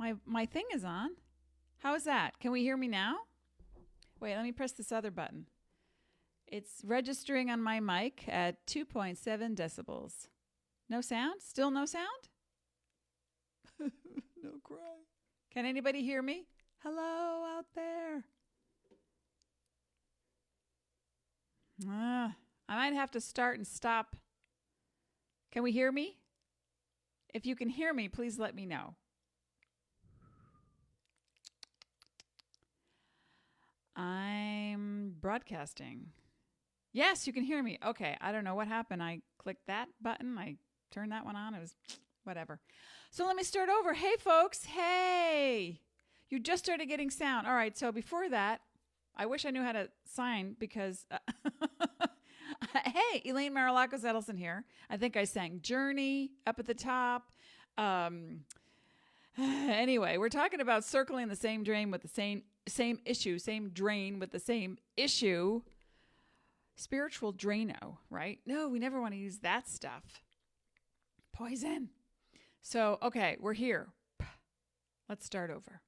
My thing is on. How is that? Can we hear me now? Wait, let me press this other button. It's registering on my mic at 2.7 decibels. No sound? Still no sound? No cry. Can anybody hear me? Hello out there. I might have to start and stop. Can we hear me? If you can hear me, please let me know. I'm broadcasting. Yes, you can hear me. Okay, I don't know what happened. I clicked that button. I turned that one on. It was whatever. So let me start over. Hey, folks. Hey. You just started getting sound. All right, so before that, I wish I knew how to sign because... Hey, Elaine Marolakos Edelson here. I think I sang Journey up at the top. Anyway, we're talking about circling the same drain with the same issue, same drain with the same issue. Spiritual Drano, right? No, we never want to use that stuff. Poison. So, okay, we're here. Let's start over.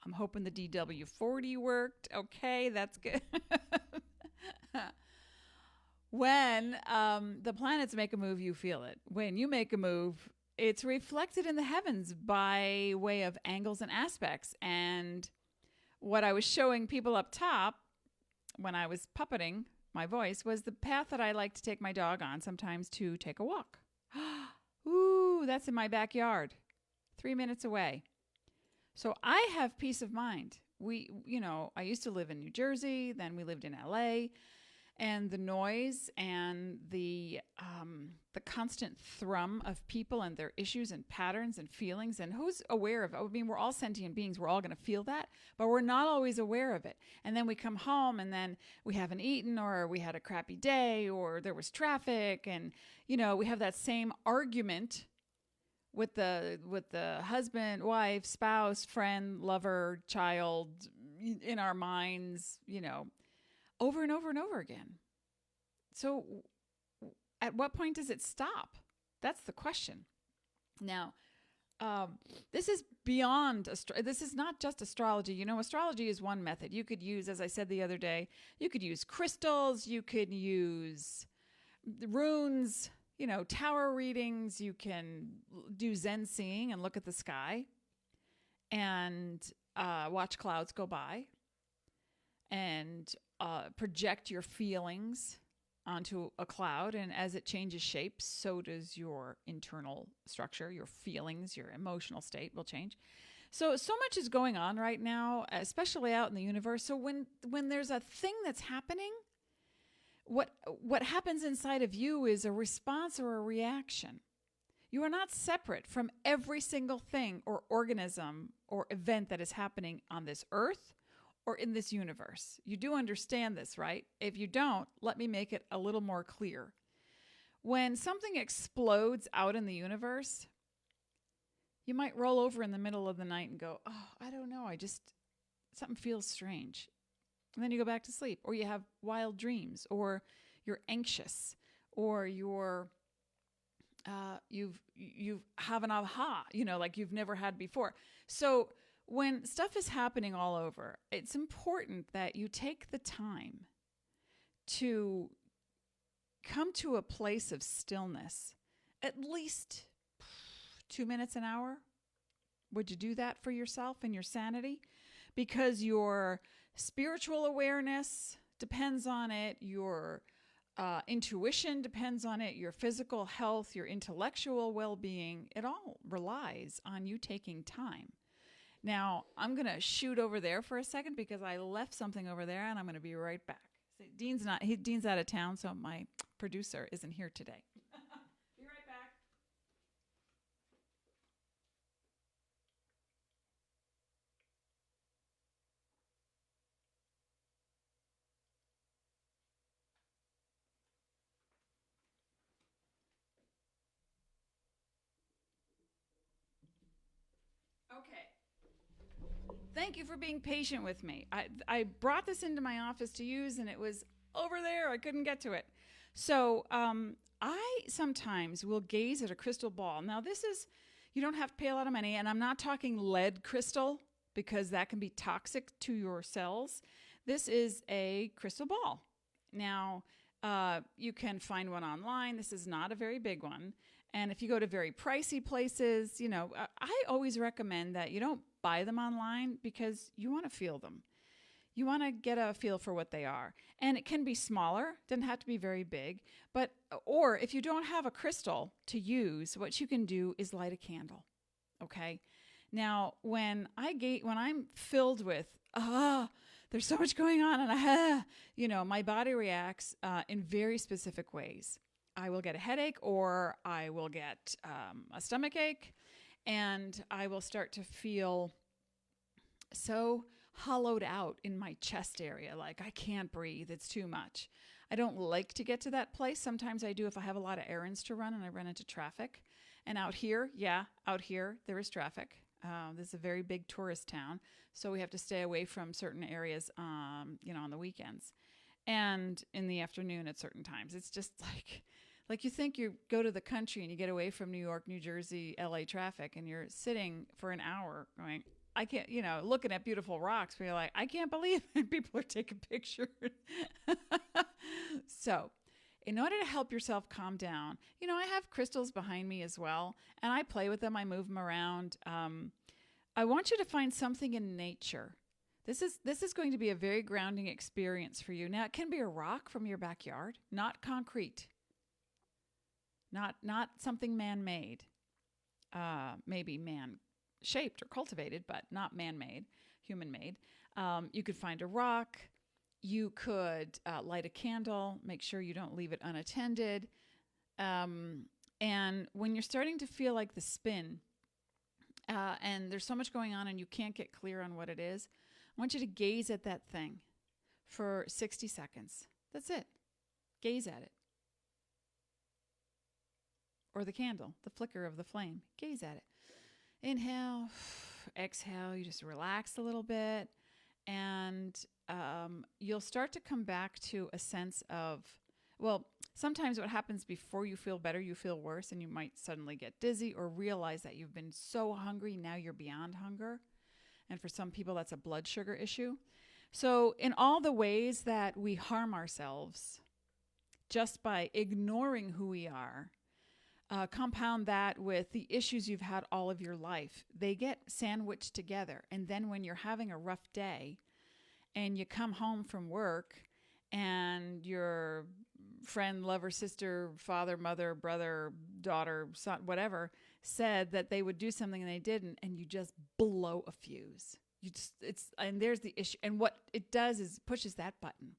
I'm hoping the DW40 worked. Okay, that's good. When the planets make a move, you feel it. When you make a move, it's reflected in the heavens by way of angles and aspects. And what I was showing people up top when I was puppeting my voice was the path that I like to take my dog on sometimes to take a walk. Ooh, that's in my backyard, 3 minutes away. So I have peace of mind. I used to live in New Jersey, then we lived in LA, and the noise and the constant thrum of people and their issues and patterns and feelings, and who's aware of it? I mean, we're all sentient beings. We're all going to feel that, but we're not always aware of it. And then we come home and then we haven't eaten, or we had a crappy day, or there was traffic, and, we have that same argument with the husband, wife, spouse, friend, lover, child in our minds, over and over and over again. So at what point does it stop? That's the question. Now, this is beyond, this is not just astrology. Astrology is one method. You could use, as I said the other day, you could use crystals, you could use runes, tower readings. You can do Zen seeing and look at the sky and watch clouds go by and project your feelings onto a cloud. And as it changes shape, so does your internal structure, your feelings, your emotional state will change. So much is going on right now, especially out in the universe. So when there's a thing that's happening, what happens inside of you is a response or a reaction. You are not separate from every single thing or organism or event that is happening on this earth or in this universe. You do understand this, right? If you don't, let me make it a little more clear. When something explodes out in the universe, you might roll over in the middle of the night and go, oh, I don't know. Something feels strange. And then you go back to sleep, or you have wild dreams, or you're anxious, or you've have an aha, like you've never had before. So when stuff is happening all over, it's important that you take the time to come to a place of stillness, at least 2 minutes an hour. Would you do that for yourself and your sanity? Because your spiritual awareness depends on it. Your intuition depends on it. Your physical health, your intellectual well-being, it all relies on you taking time. Now, I'm going to shoot over there for a second because I left something over there, and I'm going to be right back. See, Dean's out of town, so my producer isn't here today. Be right back. Okay. Thank you for being patient with me. I brought this into my office to use, and it was over there. I couldn't get to it. So I sometimes will gaze at a crystal ball. Now, you don't have to pay a lot of money, and I'm not talking lead crystal because that can be toxic to your cells. This is a crystal ball. Now, you can find one online. This is not a very big one. And if you go to very pricey places, I always recommend that you don't buy them online because you want to feel them. You want to get a feel for what they are. And it can be smaller, doesn't have to be very big. Or if you don't have a crystal to use, what you can do is light a candle. Okay? Now, when I'm filled with, there's so much going on, and my body reacts in very specific ways. I will get a headache, or I will get a stomach ache, and I will start to feel so hollowed out in my chest area, like I can't breathe, it's too much. I don't like to get to that place. Sometimes I do if I have a lot of errands to run and I run into traffic. And out here, there is traffic. This is a very big tourist town, so we have to stay away from certain areas, on the weekends and in the afternoon at certain times. It's just like you think you go to the country and you get away from New York, New Jersey, LA traffic, and you're sitting for an hour going, I can't, looking at beautiful rocks, where you're like, I can't believe it. People are taking pictures. So in order to help yourself calm down, I have crystals behind me as well, and I play with them. I move them around. I want you to find something in nature. This is going to be a very grounding experience for you. Now, it can be a rock from your backyard, not concrete, not something man-made, maybe man-shaped or cultivated, but not man-made, human-made. You could find a rock. You could light a candle. Make sure you don't leave it unattended. And when you're starting to feel like the spin, and there's so much going on and you can't get clear on what it is, I want you to gaze at that thing for 60 seconds. That's it. Gaze at it. Or the candle, the flicker of the flame. Gaze at it. Inhale, exhale. You just relax a little bit, and you'll start to come back to a sense of, sometimes what happens before you feel better, you feel worse, and you might suddenly get dizzy or realize that you've been so hungry, now you're beyond hunger. And for some people, that's a blood sugar issue. So in all the ways that we harm ourselves just by ignoring who we are, compound that with the issues you've had all of your life. They get sandwiched together. And then when you're having a rough day and you come home from work and your friend, lover, sister, father, mother, brother, daughter, son, whatever, said that they would do something and they didn't, and you just blow a fuse. And there's the issue. And what it does is pushes that button.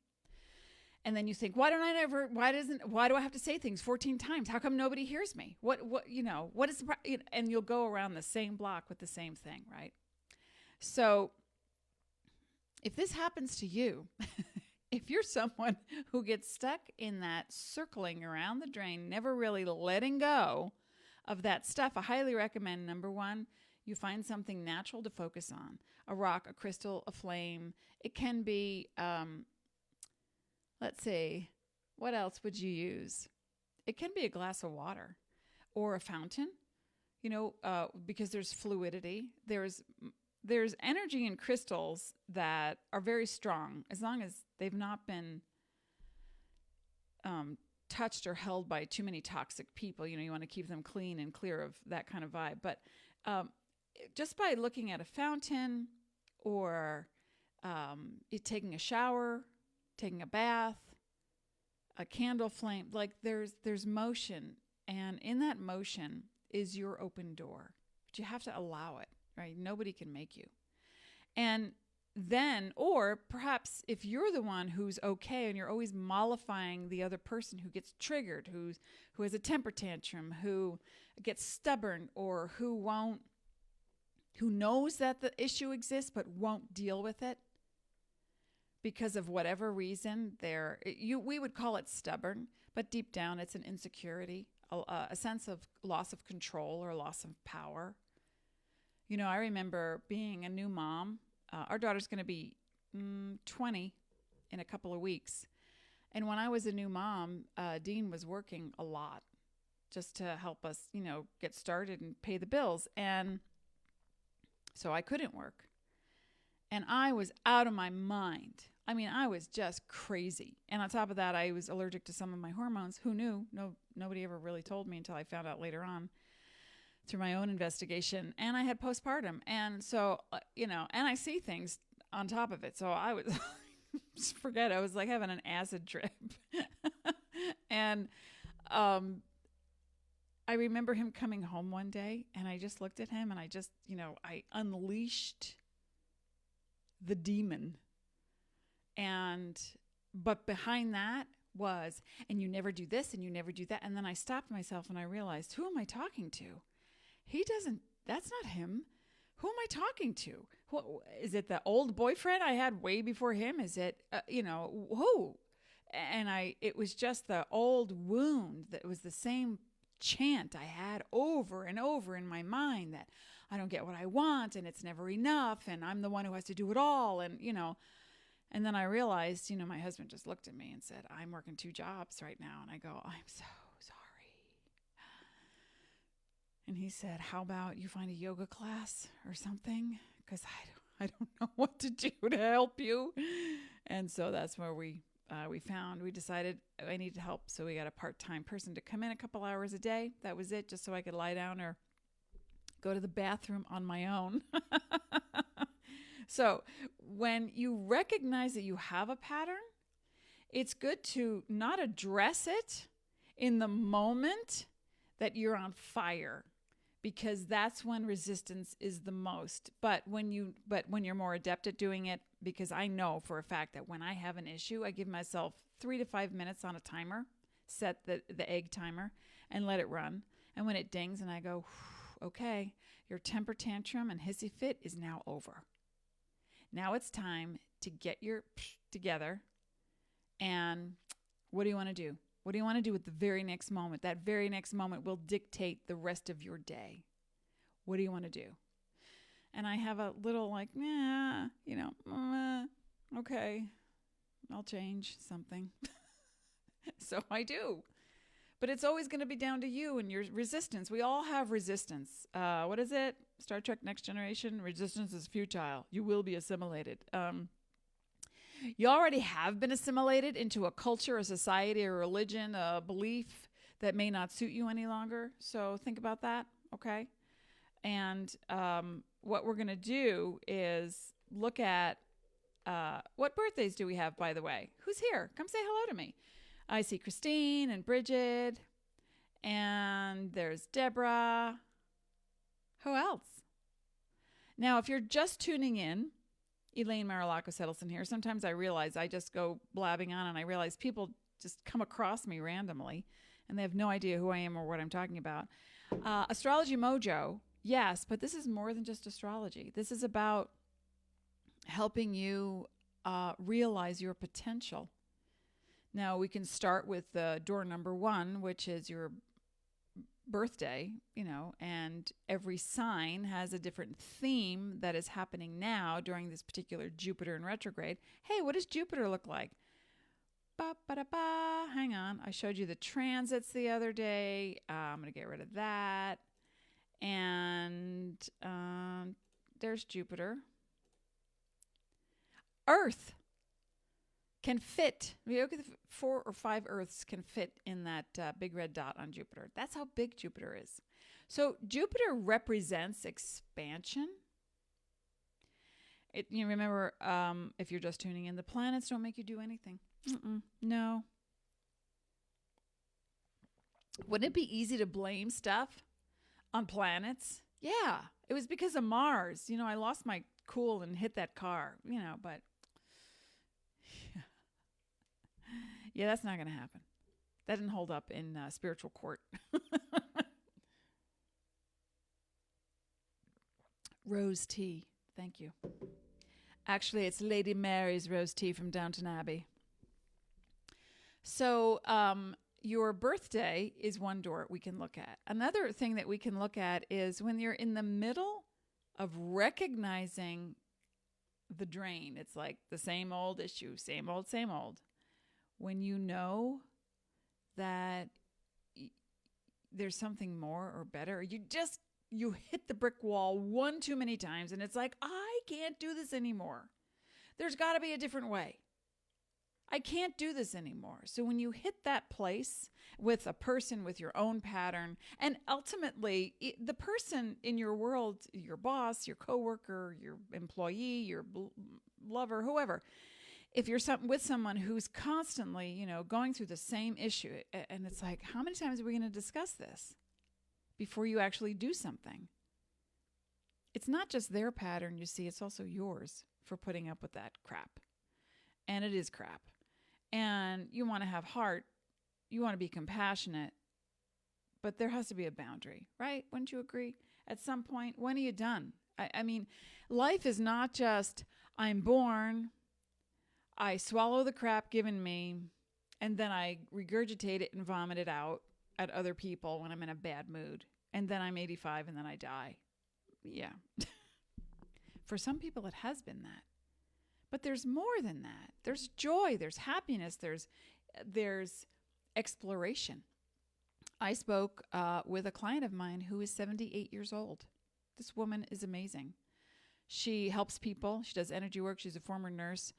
And then you think, why do I have to say things 14 times? How come nobody hears me? What is the and you'll go around the same block with the same thing, right? So if this happens to you, if you're someone who gets stuck in that circling around the drain, never really letting go of that stuff, I highly recommend, number one, you find something natural to focus on. A rock, a crystal, a flame. It can be, let's see, what else would you use? It can be a glass of water or a fountain, because there's fluidity. There's energy in crystals that are very strong as long as they've not been touched or held by too many toxic people. You want to keep them clean and clear of that kind of vibe. But just by looking at a fountain or taking a shower, taking a bath, a candle flame, like there's motion, and in that motion is your open door, but you have to allow it, right? Nobody can make you. And then, or perhaps if you're the one who's okay and you're always mollifying the other person who gets triggered, who has a temper tantrum, who gets stubborn, or who knows that the issue exists but won't deal with it because of whatever reason, we would call it stubborn, but deep down it's an insecurity, a sense of loss of control or loss of power. I remember being a new mom. Our daughter's going to be 20 in a couple of weeks. And when I was a new mom, Dean was working a lot just to help us, get started and pay the bills. And so I couldn't work. And I was out of my mind. I mean, I was just crazy. And on top of that, I was allergic to some of my hormones. Who knew? Nobody ever really told me until I found out later on through my own investigation. And I had postpartum. And so, and I see things on top of it. So I was, just forget, I was like having an acid trip. And I remember him coming home one day, and I just looked at him, and I just, I unleashed the demon. But behind that was, and you never do this and you never do that. And then I stopped myself and I realized, who am I talking to? That's not him. Who am I talking to? Is it the old boyfriend I had way before him? Is it, who? And it was just the old wound that was the same chant I had over and over in my mind that I don't get what I want and it's never enough and I'm the one who has to do it all. And, and then I realized, my husband just looked at me and said, I'm working 2 jobs right now. And I go, I'm so sorry. And he said, how about you find a yoga class or something? Because I don't know what to do to help you. And so that's where we decided I needed help. So we got a part-time person to come in a couple hours a day. That was it, just so I could lie down or go to the bathroom on my own. So when you recognize that you have a pattern, it's good to not address it in the moment that you're on fire, because that's when resistance is the most. But when you're more adept at doing it, because I know for a fact that when I have an issue, I give myself 3 to 5 minutes on a timer, set the egg timer, and let it run. And when it dings and I go, okay, your temper tantrum and hissy fit is now over. Now it's time to get your together. And what do you want to do? What do you want to do with the very next moment? That very next moment will dictate the rest of your day. What do you want to do? And I have a little okay, I'll change something. So I do. But it's always going to be down to you and your resistance. We all have resistance. What is it? Star Trek Next Generation? Resistance is futile. You will be assimilated. You already have been assimilated into a culture, a society, a religion, a belief that may not suit you any longer. So think about that, okay? And what we're going to do is look at what birthdays do we have, by the way? Who's here? Come say hello to me. I see Christine and Bridget, and there's Deborah. Who else? Now, if you're just tuning in, Elaine Marolakos Edelson here. Sometimes I realize I just go blabbing on and I realize people just come across me randomly and they have no idea who I am or what I'm talking about. Astrology Mojo, yes, but this is more than just astrology. This is about helping you realize your potential. Now, we can start with door number 1, which is your birthday, and every sign has a different theme that is happening now during this particular Jupiter in retrograde. Hey, what does Jupiter look like? Hang on. I showed you the transits the other day. I'm going to get rid of that. And there's Jupiter. Earth can fit. Look at the 4 or 5 Earths can fit in that big red dot on Jupiter. That's how big Jupiter is. So Jupiter represents expansion. You remember, if you're just tuning in, the planets don't make you do anything. No. Wouldn't it be easy to blame stuff on planets? Yeah, it was because of Mars. I lost my cool and hit that car, but yeah, that's not going to happen. That didn't hold up in spiritual court. Rose tea. Thank you. Actually, it's Lady Mary's rose tea from Downton Abbey. So your birthday is one door we can look at. Another thing that we can look at is when you're in the middle of recognizing the drain. It's like the same old issue, same old, same old. when you know that there's something more or better. You hit the brick wall one too many times, and it's like, I can't do this anymore. There's got to be a different way. I can't do this anymore. So when you hit that place with a person with your own pattern, and ultimately the person in your world, your boss, your coworker, your employee, your lover, whoever, if you're with someone who's constantly, going through the same issue, and it's like, how many times are we going to discuss this before you actually do something? It's not just their pattern, you see, it's also yours for putting up with that crap. And it is crap. And you want to have heart, you want to be compassionate, but there has to be a boundary, right? Wouldn't you agree? At some point, when are you done? I mean, life is not just, I'm born, I swallow the crap given me, and then I regurgitate it and vomit it out at other people when I'm in a bad mood. And then I'm 85 and then I die. Yeah. For some people, it has been that. But there's more than that. There's joy, there's happiness, there's exploration. I spoke with a client of mine who is 78 years old. This woman is amazing. She helps people. She does energy work. She's a former nurse.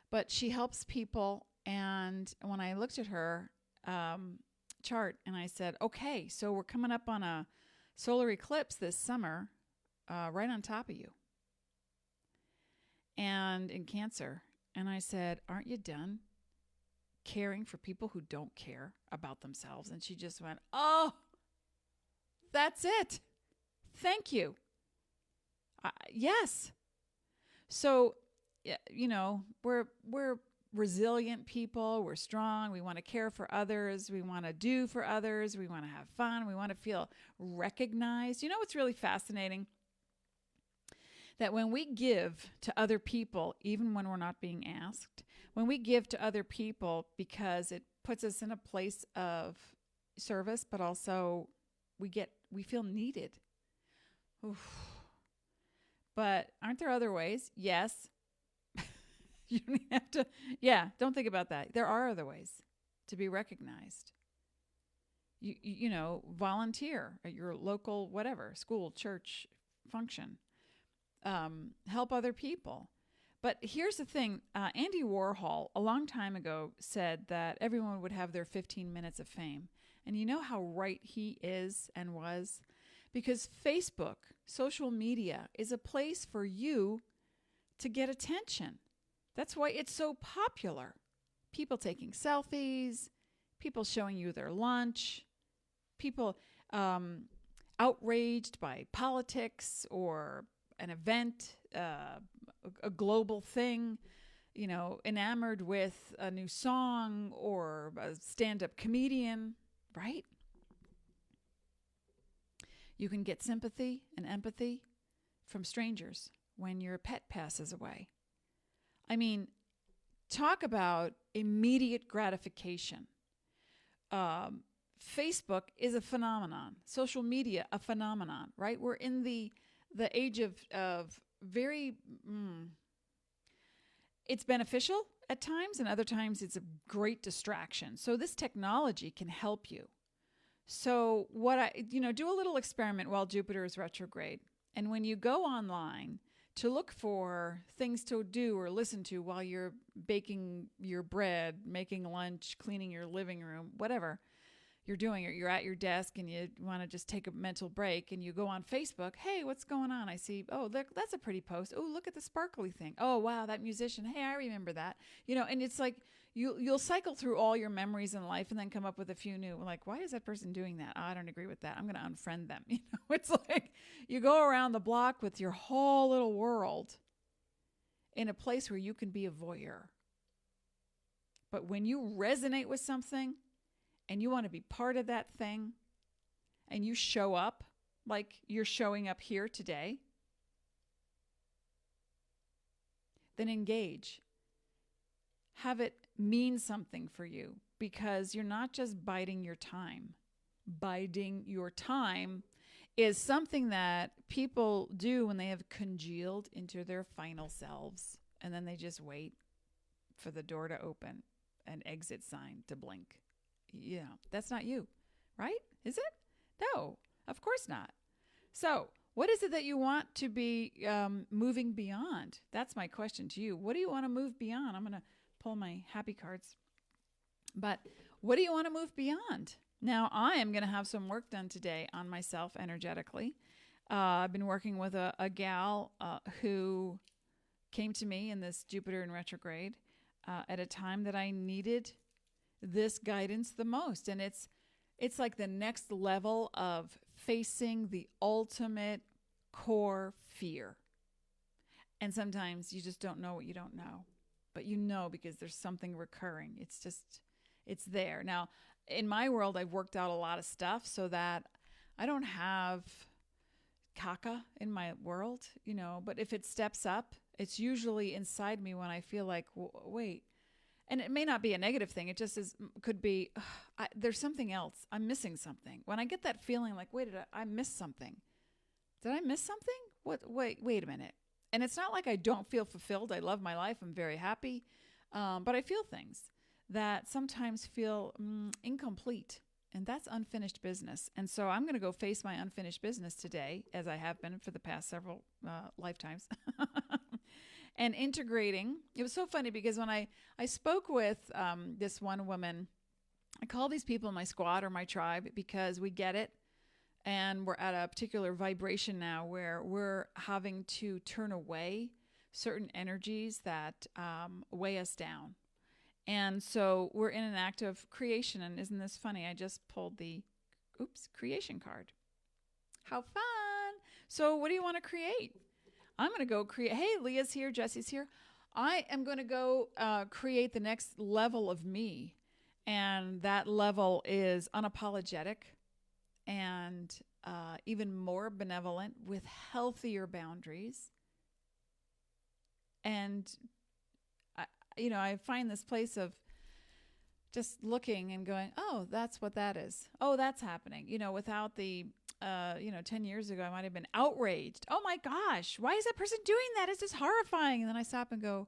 But she helps people. And when I looked at her chart and I said, okay, so we're coming up on a solar eclipse this summer right on top of you. And in Cancer. And I said, aren't you done caring for people who don't care about themselves? And she just went, oh, that's it. Thank you. Yes. So, we're resilient people. We're strong. We want to care for others. We want to do for others. We want to have fun. We want to feel recognized. You know what's really fascinating? That when we give to other people, even when we're not being asked, when we give to other people because it puts us in a place of service, but also we feel needed. Oof. But aren't there other ways? Yes. You don't have to, don't think about that. There are other ways to be recognized. You volunteer at your local, whatever, school, church, function. Help other people. But here's the thing. Andy Warhol, a long time ago, said that everyone would have their 15 minutes of fame. And you know how right he is and was? Because Facebook, social media, is a place for you to get attention. That's why it's so popular. People taking selfies, people showing you their lunch, people outraged by politics or an event, a global thing, enamored with a new song or a stand-up comedian, right? You can get sympathy and empathy from strangers when your pet passes away. I mean, talk about immediate gratification. Facebook is a phenomenon. Social media, a phenomenon, right? We're in the age of very, it's beneficial at times, and other times it's a great distraction. So this technology can help you. So do a little experiment while Jupiter is retrograde. And when you go online to look for things to do or listen to while you're baking your bread, making lunch, cleaning your living room, whatever you're doing, or you're at your desk and you want to just take a mental break and you go on Facebook, hey, what's going on? I see, oh, look, that's a pretty post. Oh, look at the sparkly thing. Oh, wow, that musician. Hey, I remember that. And it's like you'll cycle through all your memories in life and then come up with a few new, like, why is that person doing that? Oh, I don't agree with that. I'm going to unfriend them. It's like you go around the block with your whole little world in a place where you can be a voyeur. But when you resonate with something, and you want to be part of that thing, and you show up like you're showing up here today, then engage. Have it mean something for you, because you're not just biding your time. Biding your time is something that people do when they have congealed into their final selves, and then they just wait for the door to open. an exit sign to blink. That's not you, right? Is it? No, of course not. So what is it that you want to be moving beyond? That's my question to you. What do you want to move beyond? I'm going to pull my happy cards. But what do you want to move beyond? Now, I am going to have some work done today on myself energetically. I've been working with a gal who came to me in this Jupiter in retrograde at a time that I needed this guidance the most. And it's like the next level of facing the ultimate core fear. And sometimes you just don't know what you don't know. But you know because there's something recurring. It's there. Now, in my world, I've worked out a lot of stuff so that I don't have caca in my world, but if it steps up, it's usually inside me when I feel like, wait, and it may not be a negative thing. It just could be, there's something else. I'm missing something. When I get that feeling like, wait, I miss something. Did I miss something? Wait a minute. And it's not like I don't feel fulfilled. I love my life. I'm very happy. But I feel things that sometimes feel incomplete. And that's unfinished business. And so I'm going to go face my unfinished business today, as I have been for the past several lifetimes. And integrating. It was so funny because when I spoke with this one woman, I call these people my squad or my tribe because we get it. And we're at a particular vibration now where we're having to turn away certain energies that weigh us down. And so we're in an act of creation. And isn't this funny? I just pulled the creation card. How fun. So what do you want to create? I'm going to go create. Hey, Leah's here. Jesse's here. I am going to go create the next level of me. And that level is unapologetic and even more benevolent with healthier boundaries. And I find this place of just looking and going, oh, that's what that is. Oh, that's happening. Without the, 10 years ago, I might have been outraged. Oh my gosh, why is that person doing that? It's just horrifying. And then I stop and go,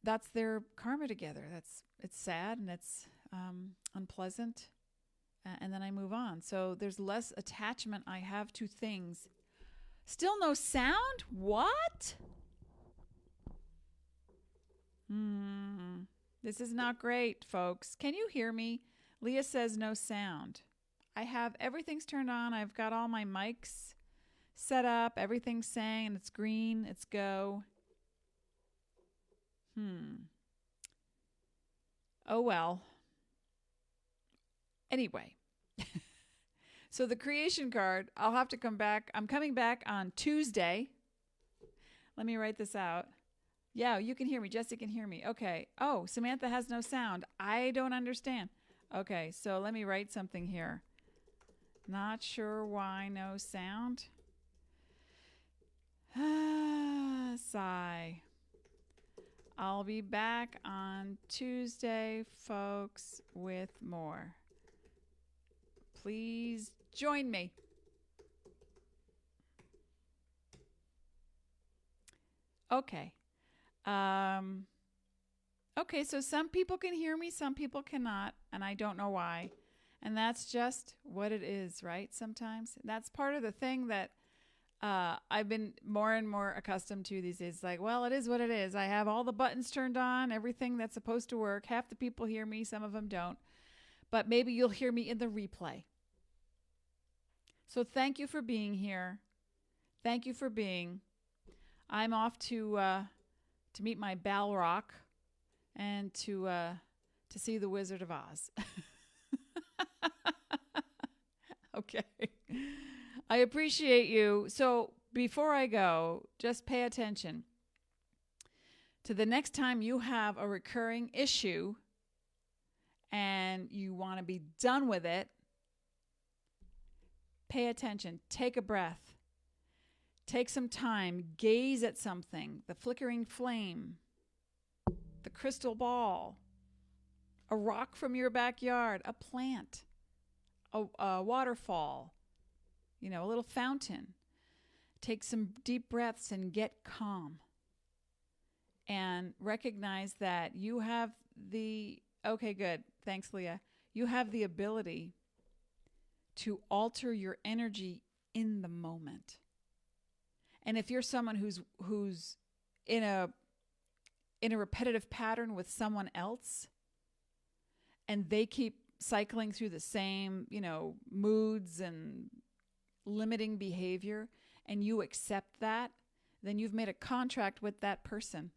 that's their karma together. It's sad and it's unpleasant. And then I move on. So there's less attachment I have to things. Still no sound? What? This is not great, folks. Can you hear me? Leah says no sound. I have everything's turned on. I've got all my mics set up. Everything's saying it's green. It's go. Oh, well. Anyway. So the creation card, I'll have to come back. I'm coming back on Tuesday. Let me write this out. Yeah, you can hear me. Jesse can hear me. Okay. Oh, Samantha has no sound. I don't understand. Okay, so let me write something here. Not sure why no sound. Sigh. I'll be back on Tuesday, folks, with more. Please join me. Okay. Okay, so some people can hear me, some people cannot, and I don't know why. And that's just what it is, right? Sometimes. That's part of the thing that I've been more and more accustomed to these days. It's like, well, it is what it is. I have all the buttons turned on, everything that's supposed to work. Half the people hear me, some of them don't. But maybe you'll hear me in the replay. So thank you for being here. Thank you for being. I'm off to meet my Balrog and to see the Wizard of Oz. Okay. I appreciate you. So before I go, just pay attention to the next time you have a recurring issue and you want to be done with it. Pay attention. Take a breath. Take some time. Gaze at something. The flickering flame. The crystal ball. A rock from your backyard. A plant. A waterfall. A little fountain. Take some deep breaths and get calm. And recognize that you have okay, good. Thanks, Leah. You have the ability to alter your energy in the moment. And if you're someone who's in a repetitive pattern with someone else, and they keep cycling through the same, moods and limiting behavior, and you accept that, then you've made a contract with that person.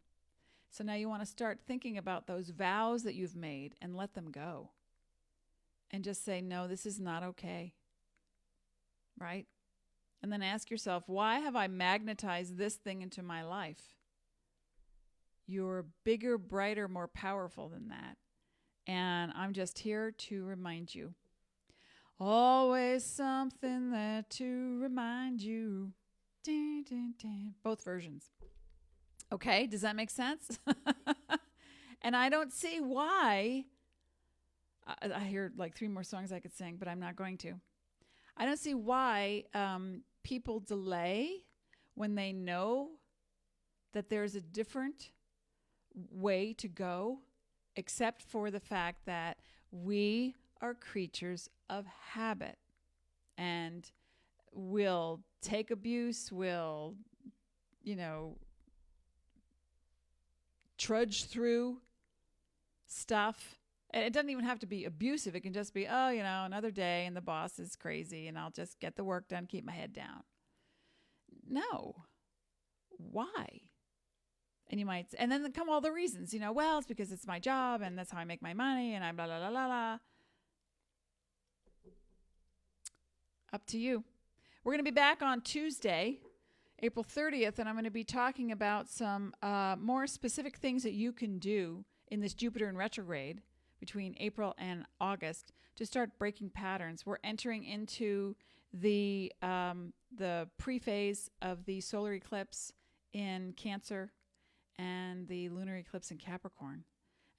So now you want to start thinking about those vows that you've made and let them go. And just say, no, this is not okay. Right? And then ask yourself, why have I magnetized this thing into my life? You're bigger, brighter, more powerful than that. And I'm just here to remind you. Always something there to remind you. Dun, dun, dun. Both versions. Okay, does that make sense? And I don't see why. I hear like 3 more songs I could sing, but I'm not going to. I don't see why people delay when they know that there's a different way to go, except for the fact that we are creatures of habit, and we'll take abuse, we'll, trudge through stuff. And it doesn't even have to be abusive. It can just be, another day and the boss is crazy and I'll just get the work done, keep my head down. No. Why? And then come all the reasons, well, it's because it's my job and that's how I make my money and I blah, blah, blah, blah, blah. Up to you. We're going to be back on Tuesday, April 30th, and I'm going to be talking about some more specific things that you can do in this Jupiter in retrograde between April and August to start breaking patterns. We're entering into the pre-phase of the solar eclipse in Cancer and the lunar eclipse in Capricorn.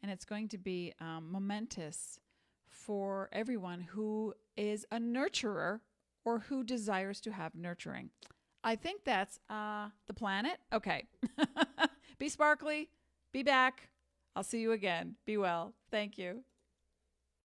And it's going to be momentous for everyone who is a nurturer or who desires to have nurturing. I think that's the planet. Okay. Be sparkly. Be back. I'll see you again. Be well. Thank you.